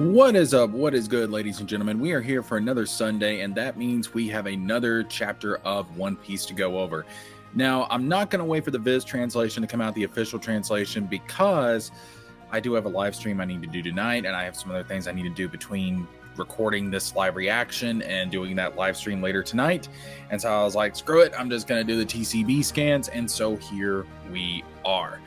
What is up? What is good, ladies and gentlemen? We are here for another Sunday, and that means we have another chapter of One Piece to go over. Now, I'm not going to wait for the Viz translation to come out, the official translation, because I do have a live stream I need to do tonight, and I have some other things I need to do between recording this live reaction and doing that live stream later tonight. And so I was like, screw it, I'm just going to do the TCB scans, and so here we are.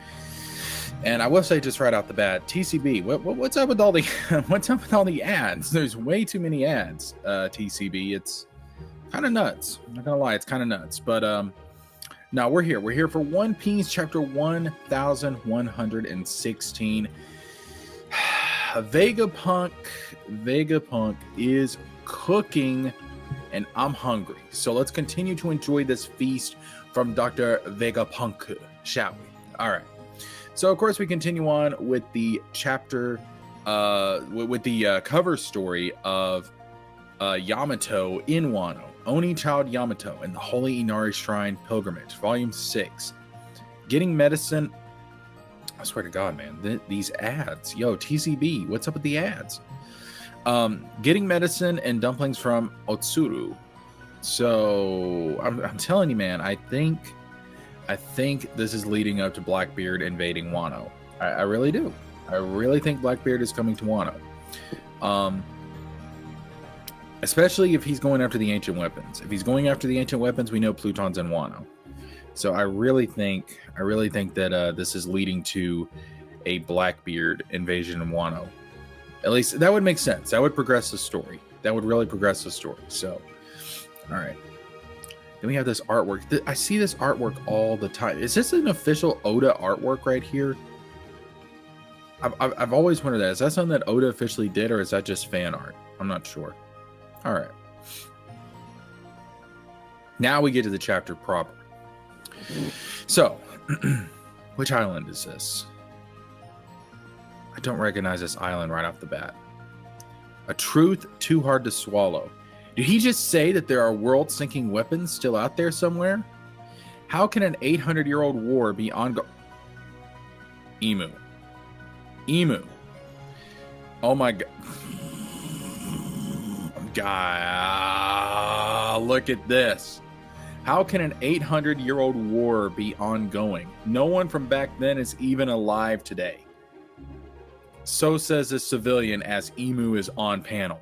And I will say just right out the bat, TCB, what's up with all the what's up with all the ads? There's way too many ads. TCB, it's kind of nuts. I'm not gonna lie, it's kind of nuts. But no, we're here. We're here for One Piece chapter 1116. Vegapunk is cooking, and I'm hungry. So let's continue to enjoy this feast from Dr. Vegapunk, shall we? All right. So, of course, we continue on with the chapter, with the cover story of Yamato in Wano, Oni Child Yamato and the Holy Inari Shrine Pilgrimage, Volume 6. Getting medicine. I swear to God, man, these ads. Yo, TCB, what's up with the ads? Getting medicine and dumplings from Otsuru. So, I'm telling you, man, I think this is leading up to Blackbeard invading Wano. I really do. I really think Blackbeard is coming to Wano. Especially if he's going after the ancient weapons. If he's going after the ancient weapons, we know Pluton's in Wano. So I really think that this is leading to a Blackbeard invasion in Wano. At least that would make sense. That would progress the story. That would really progress the story. So, all right. Then we have this artwork. I see this artwork all the time. Is this an official Oda artwork right here? I've always wondered that. Is that something that Oda officially did, or is that just fan art? I'm not sure. All right. Now we get to the chapter proper. So, which island is this? I don't recognize this island right off the bat. A truth too hard to swallow. Did he just say that there are world-sinking weapons still out there somewhere? How can an 800-year-old war be ongoing? Emu. Oh my God. God, look at this. How can an 800-year-old war be ongoing? No one from back then is even alive today. So says a civilian as Emu is on panel.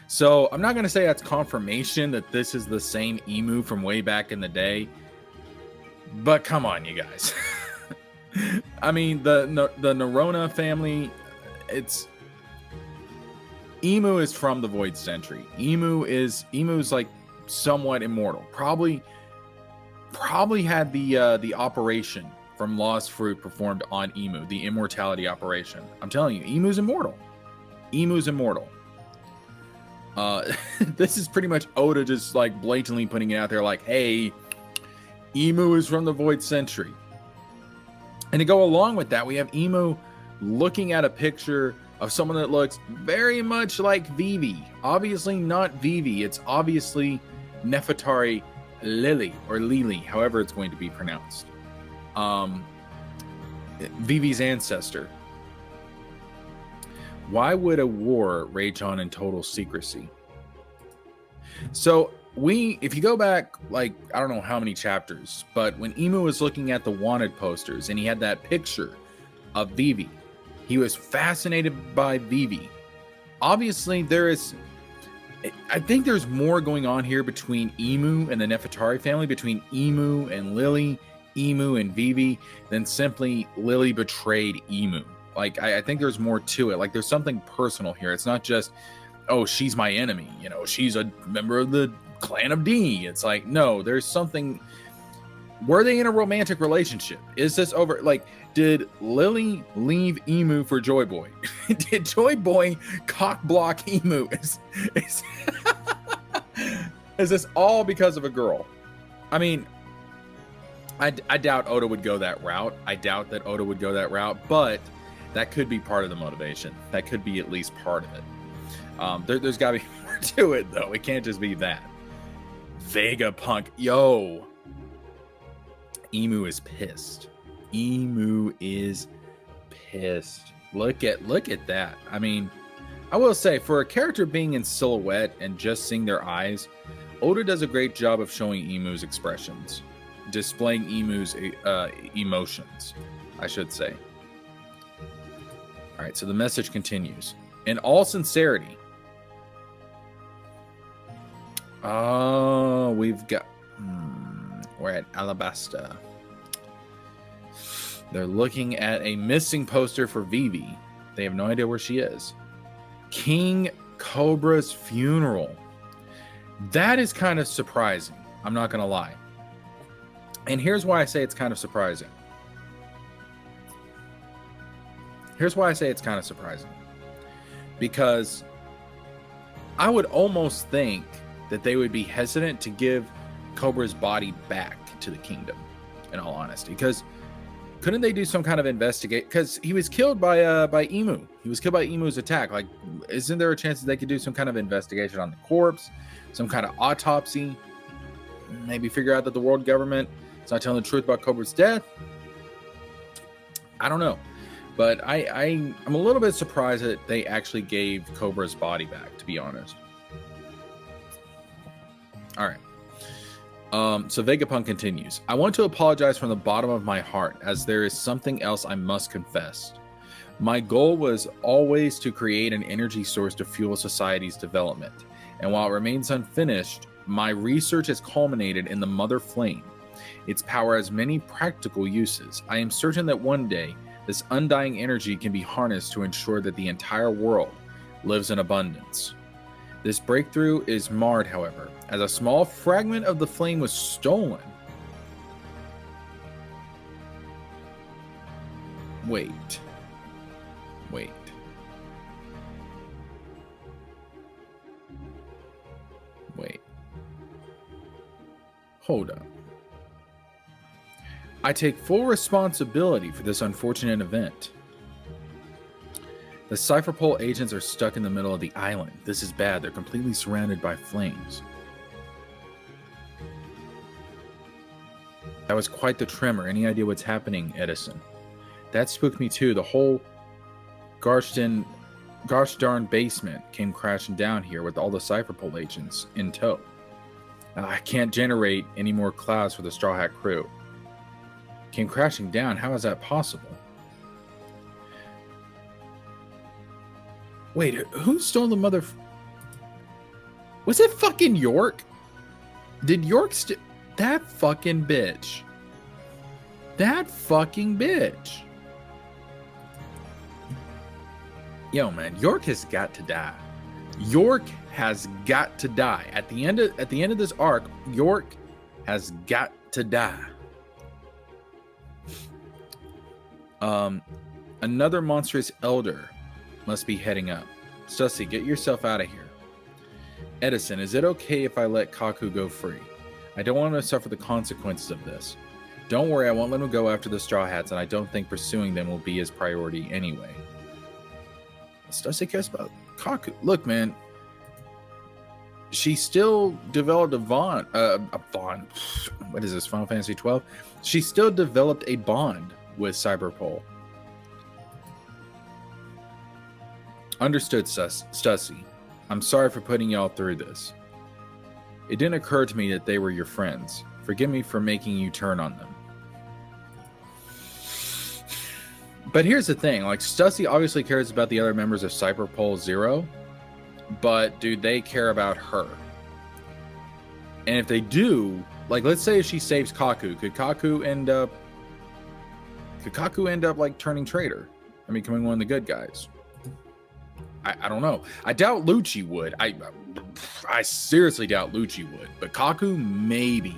So I'm not going to say that's confirmation that this is the same Emu from way back in the day, but come on, you guys. I mean, the Nerona family, Emu is from the Void Century. Emu's like somewhat immortal. Probably had the operation from Lost Fruit performed on Emu, the immortality operation. I'm telling you, Emu's immortal. This is pretty much Oda just like blatantly putting it out there like, hey, Emu is from the Void Century. And to go along with that, we have Emu looking at a picture of someone that looks very much like Vivi. Obviously not Vivi. It's obviously Nefertari Lily, or Lily, however it's going to be pronounced. Vivi's ancestor. Why would a war rage on in total secrecy? So if you go back, like, I don't know how many chapters, but when Emu was looking at the wanted posters and he had that picture of Vivi, he was fascinated by Vivi. Obviously, I think there's more going on here between Emu and the Nefertari family, between Emu and Lily, Emu and Vivi, than simply Lily betrayed Emu. Like, I think there's more to it. Like, there's something personal here. It's not just, oh, she's my enemy. You know, she's a member of the clan of D. It's like, no, there's something. Were they in a romantic relationship? Is this over? Like, did Lily leave Emu for Joy Boy? Did Joy Boy cock block Emu? Is this all because of a girl? I mean, I doubt Oda would go that route. But that could be part of the motivation. That could be at least part of it. There's got to be more to it, though. It can't just be that. Vegapunk. Yo. Emu is pissed. Look at that. I mean, I will say, for a character being in silhouette and just seeing their eyes, Oda does a great job of showing Emu's expressions, displaying Emu's emotions, I should say. All right, so the message continues. In all sincerity, we've got... we're at Alabasta. They're looking at a missing poster for Vivi. They have no idea where she is. King Cobra's funeral. That is kind of surprising. I'm not going to lie. And here's why I say it's kind of surprising. Because I would almost think that they would be hesitant to give Cobra's body back to the kingdom, in all honesty. Because couldn't they do some kind of investigate? Because he was killed by Emu. He was killed by Emu's attack. Like, isn't there a chance that they could do some kind of investigation on the corpse, some kind of autopsy? Maybe figure out that the world government is not telling the truth about Cobra's death. I don't know, but I'm a little bit surprised that they actually gave Cobra's body back, to be honest. All right. So Vegapunk continues. I want to apologize from the bottom of my heart, as there is something else I must confess. My goal was always to create an energy source to fuel society's development, and while it remains unfinished, my research has culminated in the Mother Flame. Its power has many practical uses. I am certain that one day, this undying energy can be harnessed to ensure that the entire world lives in abundance. This breakthrough is marred, however, as a small fragment of the flame was stolen. Wait. Hold up. I take full responsibility for this unfortunate event. The Cypherpole agents are stuck in the middle of the island. This is bad. They're completely surrounded by flames. That was quite the tremor. Any idea what's happening, Edison? That spooked me too. The whole gosh darn basement came crashing down here with all the Cypherpole agents in tow. I can't generate any more clouds for the Straw Hat crew. Came crashing down? How is that possible? Wait, who stole the mother... Was it fucking York? Did York that fucking bitch. That fucking bitch. Yo, man, York has got to die. York has got to die. At the end of this arc, York has got to die. Another monstrous elder must be heading up. Stussy, get yourself out of here. Edison, is it okay if I let Kaku go free? I don't want to suffer the consequences of this. Don't worry, I won't let him go after the Straw Hats, and I don't think pursuing them will be his priority anyway. Stussy cares about Kaku. Look, man, she still developed a bond. What is this, Final Fantasy 12? She still developed a bond with Cyberpole. Understood, Stussy. I'm sorry for putting y'all through this. It didn't occur to me that they were your friends. Forgive me for making you turn on them. But here's the thing, like, Stussy obviously cares about the other members of Cyberpole Zero, but do they care about her? And if they do, like, let's say if she saves Kaku, could Kaku end up like turning traitor and becoming one of the good guys? I don't know. I doubt Lucci would. I seriously doubt Lucci would. But Kaku, maybe.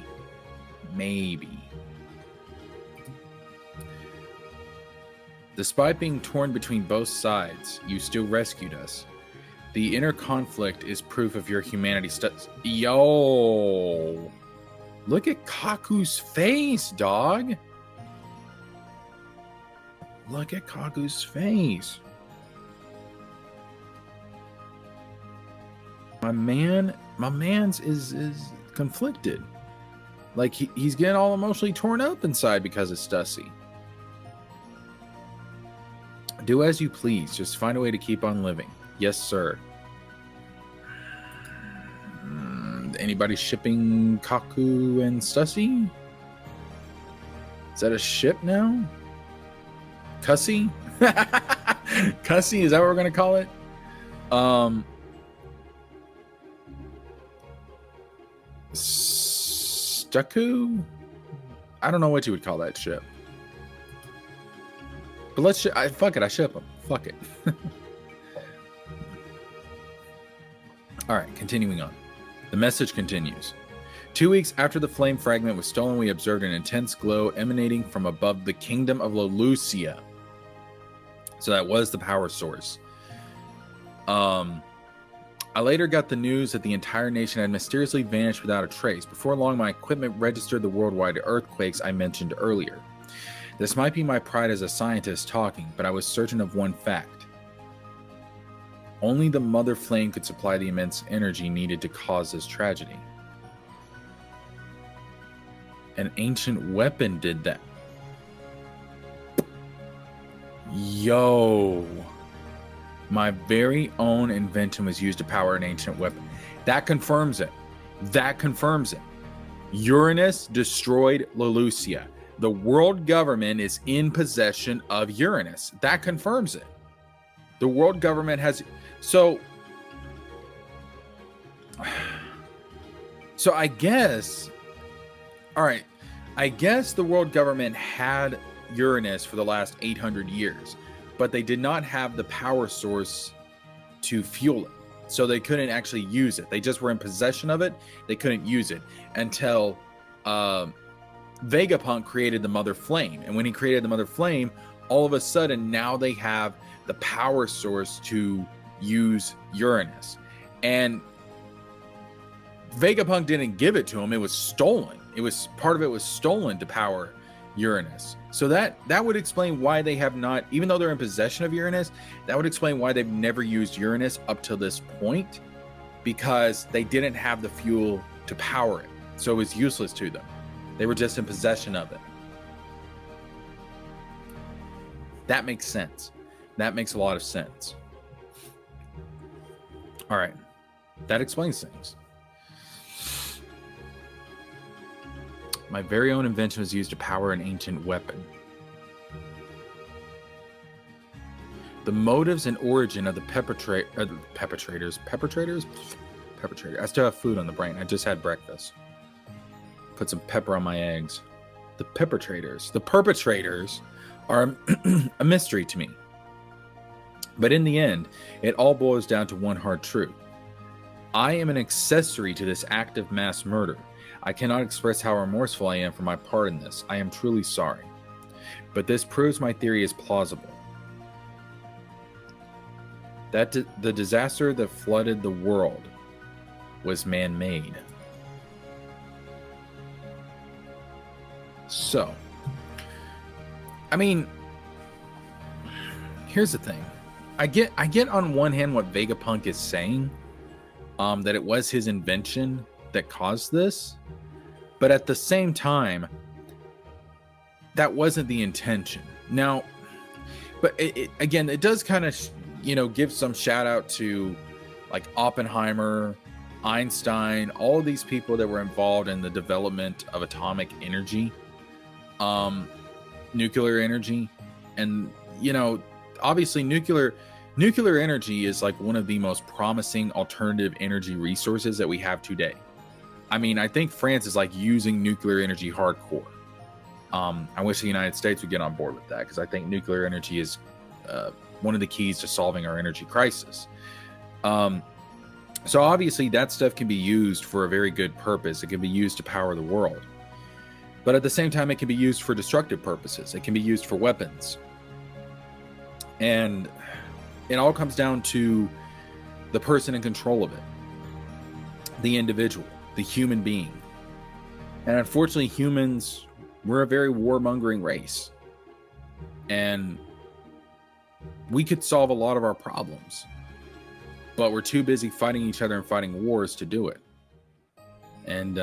Despite being torn between both sides, you still rescued us. The inner conflict is proof of your humanity. Yo! Look at Kaku's face, dog! Look at Kaku's face. My man's is conflicted. Like, he's getting all emotionally torn up inside because of Stussy. Do as you please. Just find a way to keep on living. Yes, sir. Anybody shipping Kaku and Stussy? Is that a ship now? Cussy? Cussy, is that what we're going to call it? Stucku? I don't know what you would call that ship. But let's fuck it, I ship them. Fuck it. All right, continuing on. The message continues. 2 weeks after the flame fragment was stolen, we observed an intense glow emanating from above the kingdom of Lolucia. So that was the power source. I later got the news that the entire nation had mysteriously vanished without a trace. Before long, my equipment registered the worldwide earthquakes I mentioned earlier. This might be my pride as a scientist talking, but I was certain of one fact. Only the mother flame could supply the immense energy needed to cause this tragedy. An ancient weapon did that. Yo. My very own invention was used to power an ancient weapon. That confirms it. That confirms it. Uranus destroyed Lolucia. The world government is in possession of Uranus. That confirms it. The world government has... So I guess... All right. I guess the world government had Uranus for the last 800 years, but they did not have the power source to fuel it. So they couldn't actually use it. They just were in possession of it. They couldn't use it until Vegapunk created the Mother Flame. And when he created the Mother Flame, all of a sudden now they have the power source to use Uranus. And Vegapunk didn't give it to him. It was stolen. It was part of it was stolen to power Uranus. So that would explain why they have not, even though they're in possession of Uranus, that would explain why they've never used Uranus up to this point, because they didn't have the fuel to power it. So it was useless to them. They were just in possession of it. That makes sense. That makes a lot of sense. All right. That explains things. My very own invention was used to power an ancient weapon. The motives and origin of the perpetrators. I still have food on the brain. I just had breakfast. Put some pepper on my eggs. The perpetrators are a mystery to me. But in the end, it all boils down to one hard truth. I am an accessory to this act of mass murder. I cannot express how remorseful I am for my part in this. I am truly sorry. But this proves my theory is plausible. That the disaster that flooded the world was man-made. So, I mean, here's the thing. I get on one hand what Vegapunk is saying, that it was his invention that caused this, but at the same time, that wasn't the intention. Now, but it does kind of, give some shout out to like Oppenheimer, Einstein, all of these people that were involved in the development of atomic energy, nuclear energy, and obviously nuclear energy is like one of the most promising alternative energy resources that we have today. I mean, I think France is like using nuclear energy hardcore. I wish the United States would get on board with that, because I think nuclear energy is one of the keys to solving our energy crisis. So obviously that stuff can be used for a very good purpose. It can be used to power the world. But at the same time, it can be used for destructive purposes. It can be used for weapons. And it all comes down to the person in control of it. The individual, the human being. And unfortunately, humans, we're a very warmongering race. And we could solve a lot of our problems, but we're too busy fighting each other and fighting wars to do it. And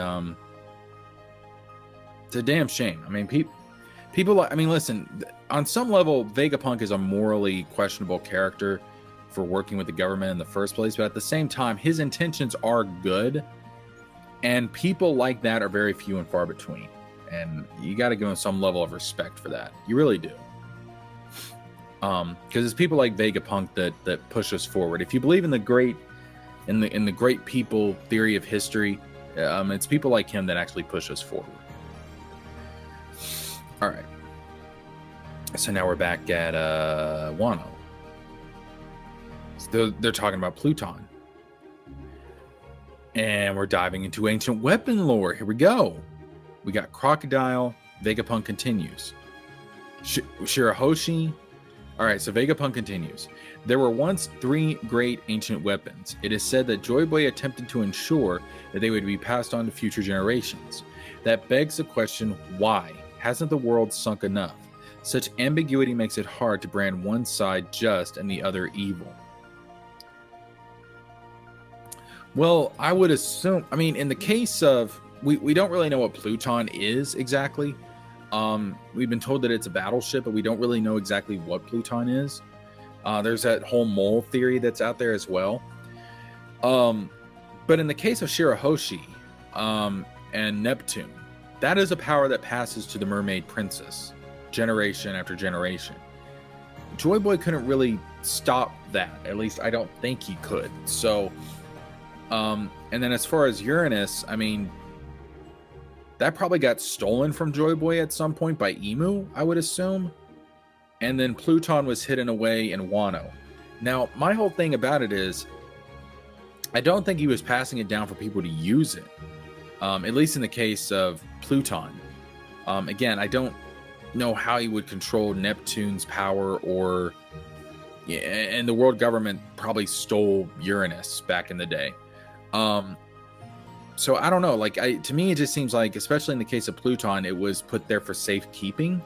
it's a damn shame. I mean, People like, I mean, listen, on some level, Vegapunk is a morally questionable character for working with the government in the first place, but at the same time, his intentions are good, and people like that are very few and far between. And you got to give him some level of respect for that. You really do. Because it's people like Vegapunk that push us forward. If you believe in the great people theory of history, it's people like him that actually push us forward. All right. So now we're back at Wano. So they're talking about Pluton. And we're diving into ancient weapon lore. Here we go. We got Crocodile. Vegapunk continues. Shirahoshi. All right, so Vegapunk continues. There were once 3 great ancient weapons. It is said that Joy Boy attempted to ensure that they would be passed on to future generations. That begs the question, why? Hasn't the world sunk enough? Such ambiguity makes it hard to brand one side just and the other evil. Well, I would assume, I mean, in the case of, we don't really know what Pluton is exactly. We've been told that it's a battleship, but we don't really know exactly what Pluton is. There's that whole mole theory that's out there as well. But in the case of Shirahoshi and Neptune, that is a power that passes to the Mermaid Princess, generation after generation. Joy Boy couldn't really stop that. At least I don't think he could. So, and then as far as Uranus, I mean, that probably got stolen from Joy Boy at some point by Emu, I would assume. And then Pluton was hidden away in Wano. Now, my whole thing about it is, I don't think he was passing it down for people to use it. At least in the case of Pluton. Again, I don't know how he would control Neptune's power, or and the world government probably stole Uranus back in the day. So I don't know. Like, to me, it just seems like, especially in the case of Pluton, it was put there for safekeeping.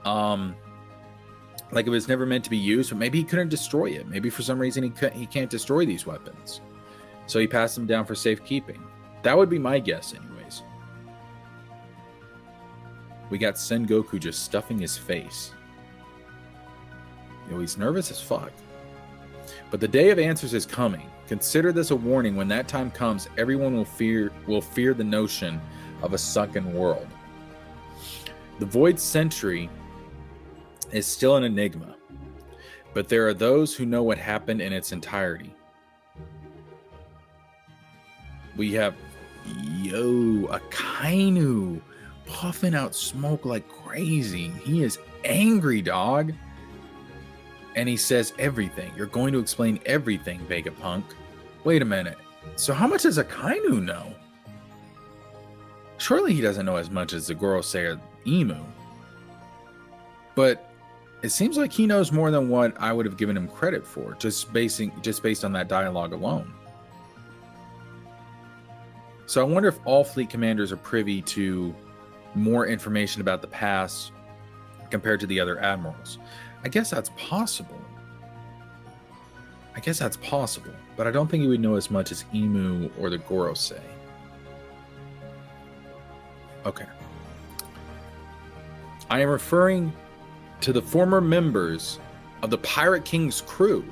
Like it was never meant to be used, but maybe he couldn't destroy it. Maybe for some reason he can't destroy these weapons. So he passed them down for safekeeping. That would be my guess anyways. We got Sengoku just stuffing his face. You know, he's nervous as fuck. But the day of answers is coming. Consider this a warning. When that time comes, everyone will fear the notion of a sunken world. The Void Century is still an enigma, but there are those who know what happened in its entirety. We have Akainu puffing out smoke like crazy. He is angry, dog. And he says everything. You're going to explain everything, Vegapunk. Wait a minute. So how much does Akainu know? Surely he doesn't know as much as the Gorosei or Emu. But it seems like he knows more than what I would have given him credit for, just based on that dialogue alone. So I wonder if all fleet commanders are privy to more information about the past compared to the other admirals. I guess that's possible. But I don't think he would know as much as Emu or the Gorosei. Okay. I am referring to the former members of the Pirate King's crew.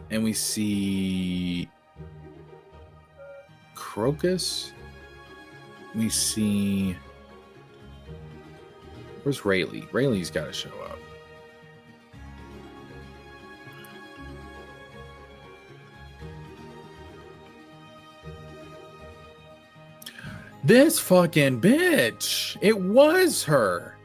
And we see Crocus. We see... Where's Rayleigh? Rayleigh's got to show up. This fucking bitch. It was her.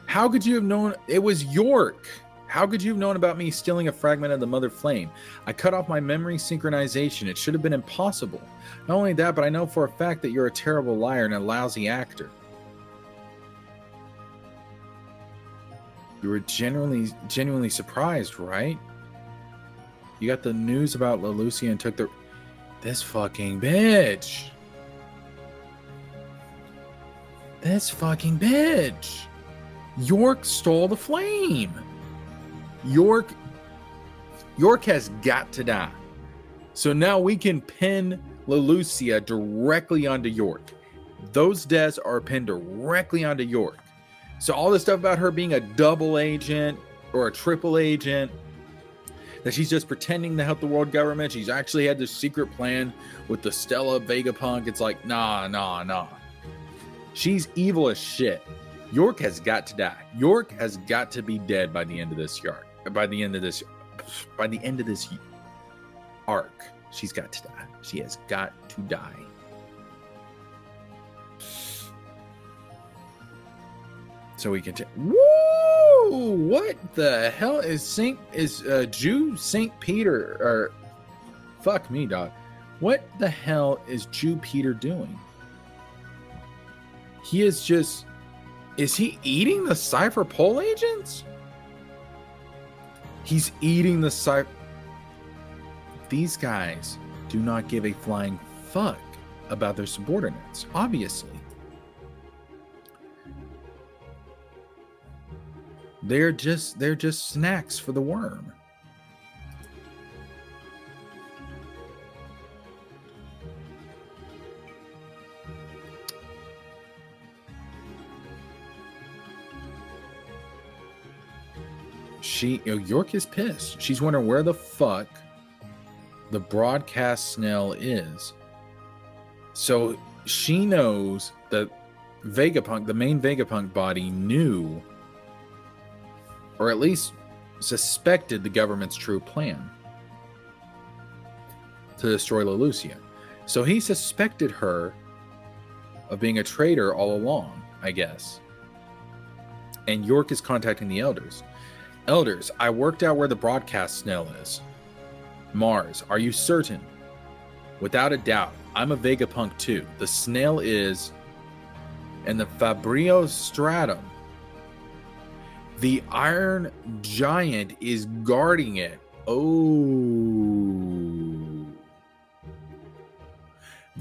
How could you have known? It was York. How could you have known about me stealing a fragment of the Mother Flame? I cut off my memory synchronization. It should have been impossible. Not only that, but I know for a fact that you're a terrible liar and a lousy actor. You were genuinely surprised, right? You got the news about La Lucia and took the... This fucking bitch. This fucking bitch. York stole the flame. York has got to die. So now we can pin Lelucia directly onto York. Those deaths are pinned directly onto York. So all this stuff about her being a double agent or a triple agent, that she's just pretending to help the world government, she's actually had this secret plan with the Stella Vegapunk. It's like, nah. She's evil as shit. York has got to die. York has got to be dead by the end of this arc. By the end of this arc, she's got to die. She has got to die. So we can woo! What the hell is Jew Saint Peter? Or fuck me, dog. What the hell is Jew Peter doing? He is just. Is he eating the Cypher Pole agents? He's eating the Cypher. These guys do not give a flying fuck about their subordinates, obviously. They're just snacks for the worm. York is pissed. She's wondering where the fuck the broadcast Snell is. So she knows that Vegapunk, the main Vegapunk body, knew, or at least suspected, the government's true plan to destroy Lelucia. So he suspected her of being a traitor all along, I guess. And York is contacting the elders. Elders, I worked out where the broadcast Snell is. Mars, are you certain? Without a doubt, I'm a Vegapunk too. The Snail is, and the Fabrio Stratum. The Iron Giant is guarding it. Oh.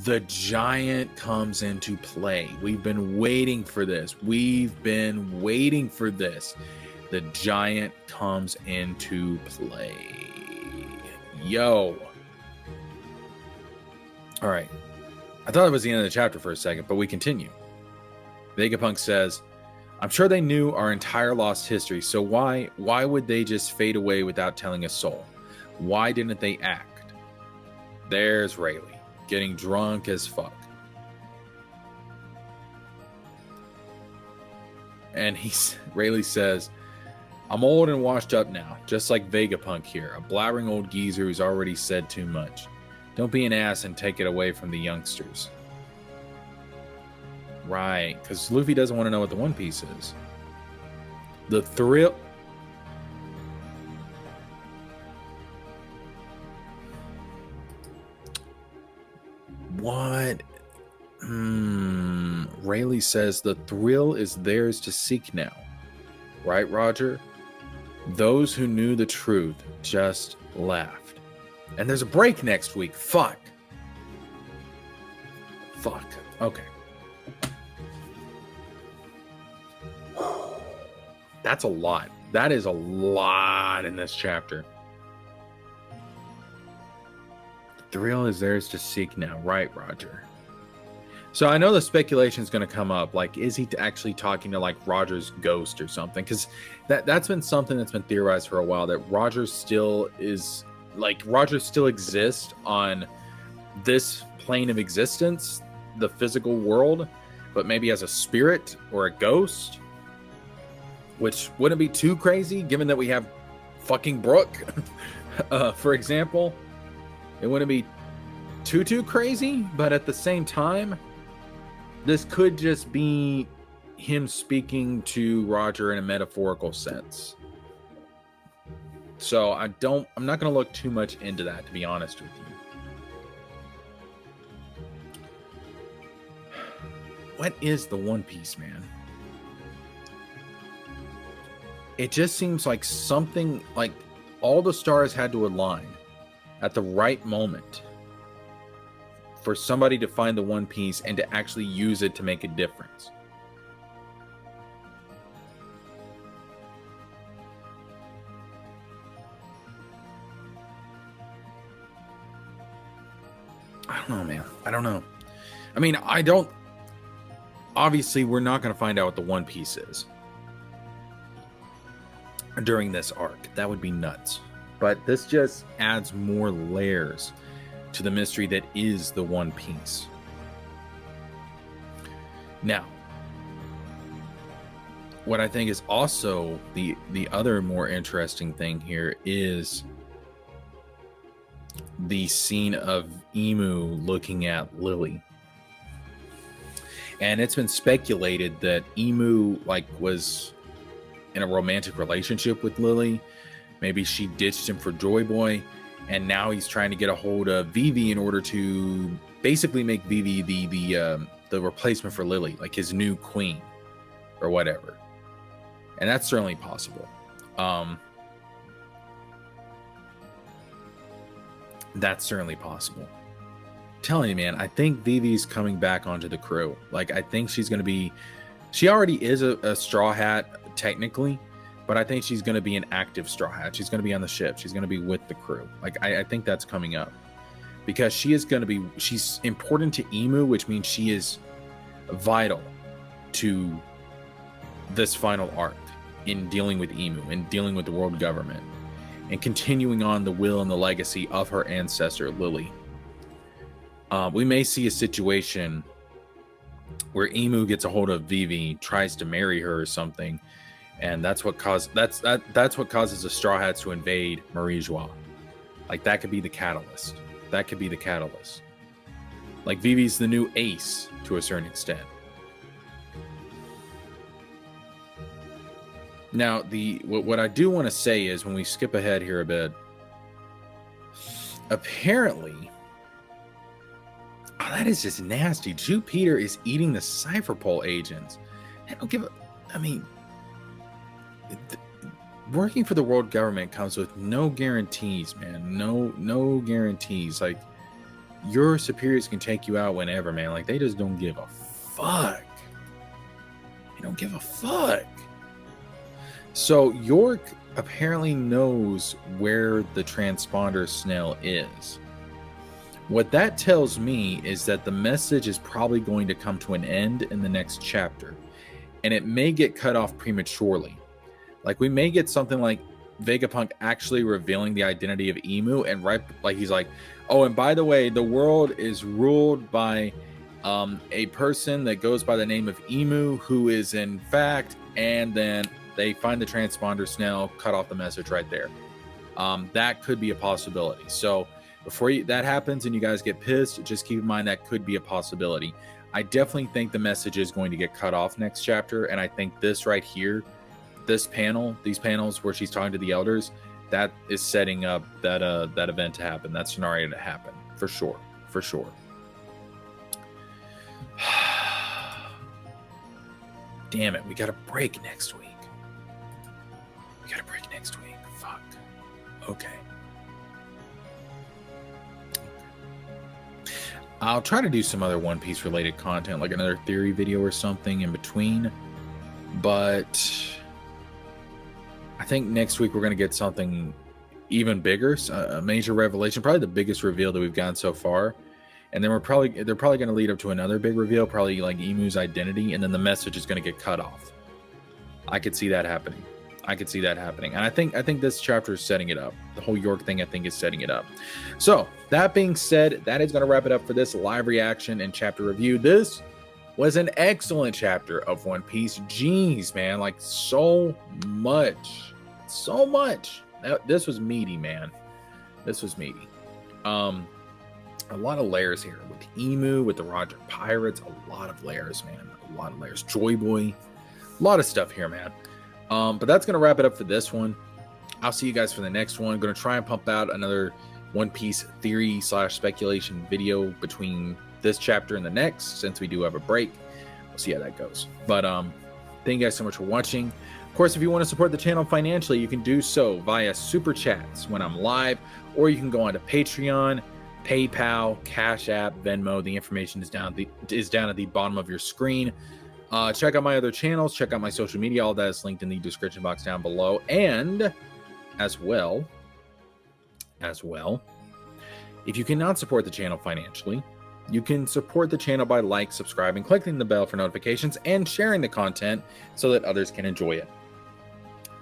The Giant comes into play. We've been waiting for this. The Giant comes into play. Yo. All right. I thought it was the end of the chapter for a second, but we continue. Vegapunk says, I'm sure they knew our entire lost history, so why would they just fade away without telling a soul? Why didn't they act? There's Rayleigh, getting drunk as fuck. And Rayleigh says, I'm old and washed up now, just like Vegapunk here, a blabbering old geezer who's already said too much. Don't be an ass and take it away from the youngsters. Right, because Luffy doesn't want to know what the One Piece is. The thrill... What? Rayleigh says the thrill is theirs to seek now. Right, Roger? Those who knew the truth just left. And there's a break next week. Fuck. Okay. That's a lot. That is a lot in this chapter. The thrill is theirs to seek now. Right, Roger? So I know the speculation is going to come up. Like, is he actually talking to, like, Roger's ghost or something? Because that's been something that's been theorized for a while, that Roger still is, like, Roger still exists on this plane of existence, the physical world, but maybe as a spirit or a ghost, which wouldn't be too crazy given that we have fucking Brooke, for example. It wouldn't be too crazy, but at the same time, this could just be him speaking to Roger in a metaphorical sense. So I'm not going to look too much into that, to be honest with you. What is the One Piece, man? It just seems like something, like all the stars had to align at the right moment for somebody to find the One Piece and to actually use it to make a difference. I don't know, man. I don't know. I mean, I don't. Obviously, we're not going to find out what the One Piece is during this arc. That would be nuts. But this just adds more layers to the mystery that is the One Piece. Now, what I think is also the other more interesting thing here is the scene of Emu looking at Lily. And it's been speculated that Emu was in a romantic relationship with Lily. Maybe she ditched him for Joy Boy, and now he's trying to get a hold of Vivi in order to basically make Vivi the replacement for Lily, like his new queen or whatever. And that's certainly possible. That's certainly possible. I'm telling you, man, I think Vivi's coming back onto the crew. Like, I think she's going to be, she already is a Straw Hat technically, but I think she's going to be an active Straw Hat. She's going to be on the ship. She's going to be with the crew. Like, I think that's coming up because she is going to be, she's important to Emu, which means she is vital to this final arc in dealing with Emu and dealing with the world government and continuing on the will and the legacy of her ancestor, Lily. We may see a situation where Emu gets a hold of Vivi, tries to marry her or something, and that's what causes the Straw Hats to invade Marie Joie. Like, that could be the catalyst. That could be the catalyst. Like, Vivi's the new ace to a certain extent. Now, what I do want to say is, when we skip ahead here a bit, apparently, oh, that is just nasty. Jupiter is eating the Cypherpole agents. I don't give a, I mean, working for the world government comes with no guarantees, man. No guarantees. Like, your superiors can take you out whenever, man. Like, they just don't give a fuck. They don't give a fuck. So York apparently knows where the transponder snail is. What that tells me is that the message is probably going to come to an end in the next chapter, and it may get cut off prematurely. Like, we may get something like Vegapunk actually revealing the identity of Emu, and right, like, he's like, oh, and by the way, the world is ruled by a person that goes by the name of Emu, who is in fact, and then they find the transponder snail, cut off the message right there. That could be a possibility. So before that happens and you guys get pissed, just keep in mind that could be a possibility. I definitely think the message is going to get cut off next chapter, and I think this right here, this panel, these panels where she's talking to the elders, that is setting up that event to happen, that scenario to happen, for sure. Damn it, we got a break next week. Fuck. Okay. I'll try to do some other One Piece related content, like another theory video or something in between. But I think next week we're going to get something even bigger, a major revelation, probably the biggest reveal that we've gotten so far. And then they're probably going to lead up to another big reveal, probably like Emu's identity, and then the message is going to get cut off. I could see that happening. And I think this chapter is setting it up. The whole York thing, I think, is setting it up. So that being said, that is going to wrap it up for this live reaction and chapter review. This was an excellent chapter of One Piece. Jeez, man, like, so much. This was meaty, man. This was meaty. A lot of layers here with Emu, with the Roger Pirates. A lot of layers, man. A lot of layers. Joy Boy. A lot of stuff here, man. But that's going to wrap it up for this one. I'll see you guys for the next one. I'm going to try and pump out another One Piece theory / speculation video between this chapter and the next, since we do have a break. We'll see how that goes. But thank you guys so much for watching. Of course, if you want to support the channel financially, you can do so via Super Chats when I'm live, or you can go on to Patreon, PayPal, Cash App, Venmo. The information is down at the bottom of your screen. Check out my other channels. Check out my social media. All that is linked in the description box down below. And as well, If you cannot support the channel financially, you can support the channel by subscribing, clicking the bell for notifications, and sharing the content so that others can enjoy it.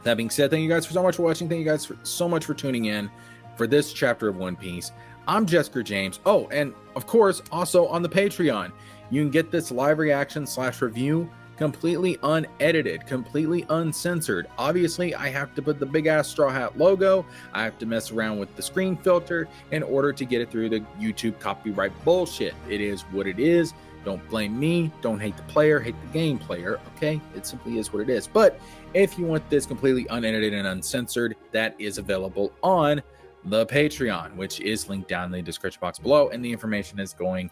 That being said, thank you guys so much for watching. Thank you guys so much for tuning in for this chapter of One Piece. I'm JeskerJames. Oh, and of course, also on the Patreon, you can get this live reaction / review completely unedited, completely uncensored. Obviously, I have to put the big ass Straw Hat logo. I have to mess around with the screen filter in order to get it through the YouTube copyright bullshit. It is what it is. Don't blame me. Don't hate the player, hate the game player. Okay, it simply is what it is. But if you want this completely unedited and uncensored, that is available on the Patreon, which is linked down in the description box below, and the information is scrolling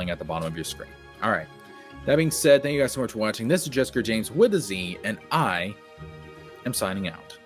at the bottom of your screen. All right. That being said, thank you guys so much for watching. This is JeskerJames with a Z, and I am signing out.